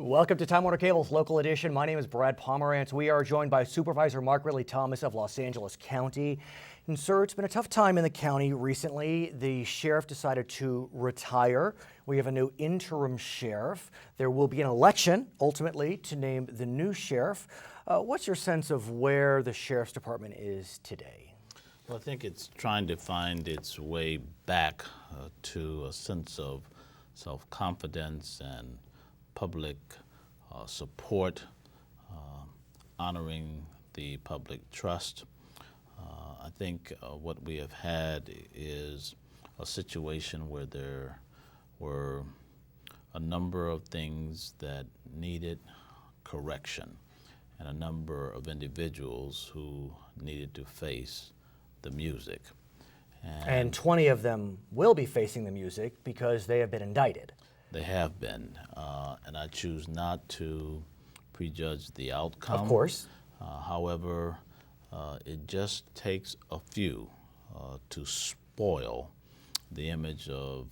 Welcome to Time Warner Cable's Local Edition. My name is Brad Pomerance. We are joined by Supervisor Mark Ridley-Thomas of Los Angeles County. And sir, it's been a tough time in the county recently. The sheriff decided to retire. We have a new interim sheriff. There will be an election, ultimately, to name the new sheriff. What's your sense of where the sheriff's department is today? Well, I think it's trying to find its way back to a sense of self-confidence and public support, honoring the public trust. I think what we have had is a situation where there were a number of things that needed correction and a number of individuals who needed to face the music. And 20 of them will be facing the music because they have been indicted. They have been, and I choose not to prejudge the outcome. Of course. However, it just takes a few to spoil the image of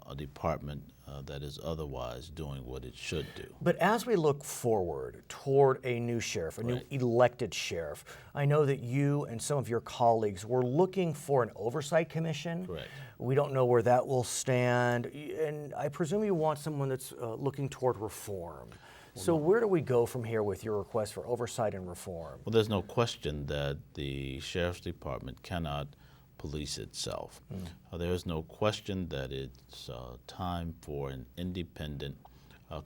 a department that is otherwise doing what it should do. But as we look forward toward a new sheriff, a new elected sheriff, I know that you and some of your colleagues were looking for an oversight commission. Correct. We don't know where that will stand, and I presume you want someone that's looking toward reform. So where do we go from here with your request for oversight and reform? Well, there's no question that the Sheriff's Department cannot police itself. There is no question that it's time for an independent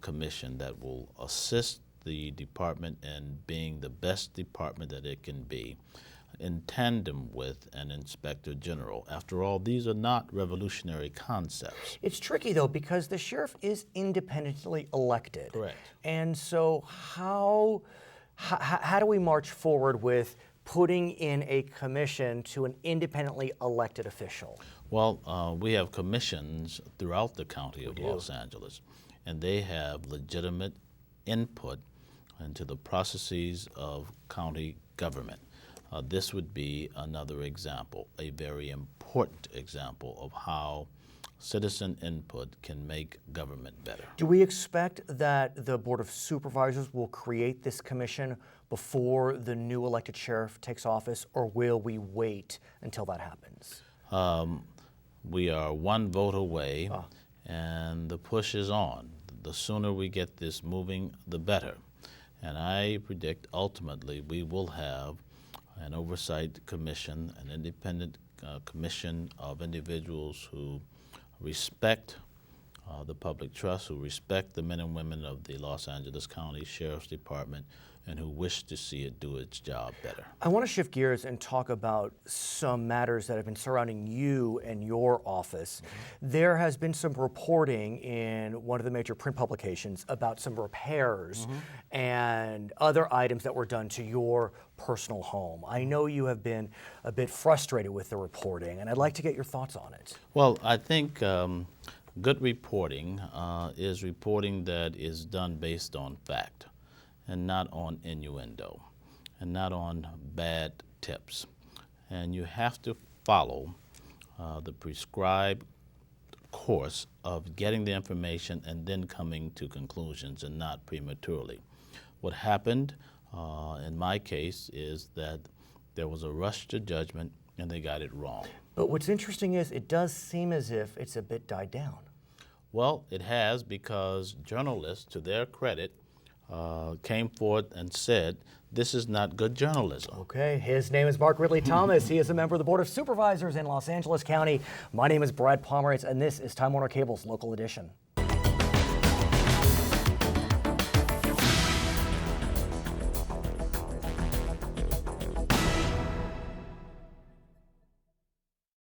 commission that will assist the department in being the best department that it can be, in tandem with an inspector general. After all, these are not revolutionary concepts. It's tricky, though, because the sheriff is independently elected. Correct. And so how do we march forward with putting in a commission to an independently elected official? Well, we have commissions throughout the county of Los Angeles, and they have legitimate input into the processes of county government. This would be another example, a very important example of how citizen input can make government better. Do we expect that the Board of Supervisors will create this commission before the new elected sheriff takes office, or will we wait until that happens? We are one vote away, and the push is on. The sooner we get this moving, the better. And I predict ultimately we will have an oversight commission, an independent commission of individuals who respect the public trust, who respect the men and women of the Los Angeles County Sheriff's Department, and who wish to see it do its job better. I want to shift gears and talk about some matters that have been surrounding you and your office. There has been some reporting in one of the major print publications about some repairs and other items that were done to your personal home. I know you have been a bit frustrated with the reporting, and I'd like to get your thoughts on it. Well, I think good reporting is reporting that is done based on fact, and not on innuendo, and not on bad tips. And you have to follow the prescribed course of getting the information and then coming to conclusions, and not prematurely. What happened in my case is that there was a rush to judgment and they got it wrong. But what's interesting is it does seem as if it's a bit died down. Well, it has, because journalists, to their credit, came forth and said, this is not good journalism. Okay, his name is Mark Ridley-Thomas. He is a member of the Board of Supervisors in Los Angeles County. My name is Brad Pomerance, and this is Time Warner Cable's Local Edition.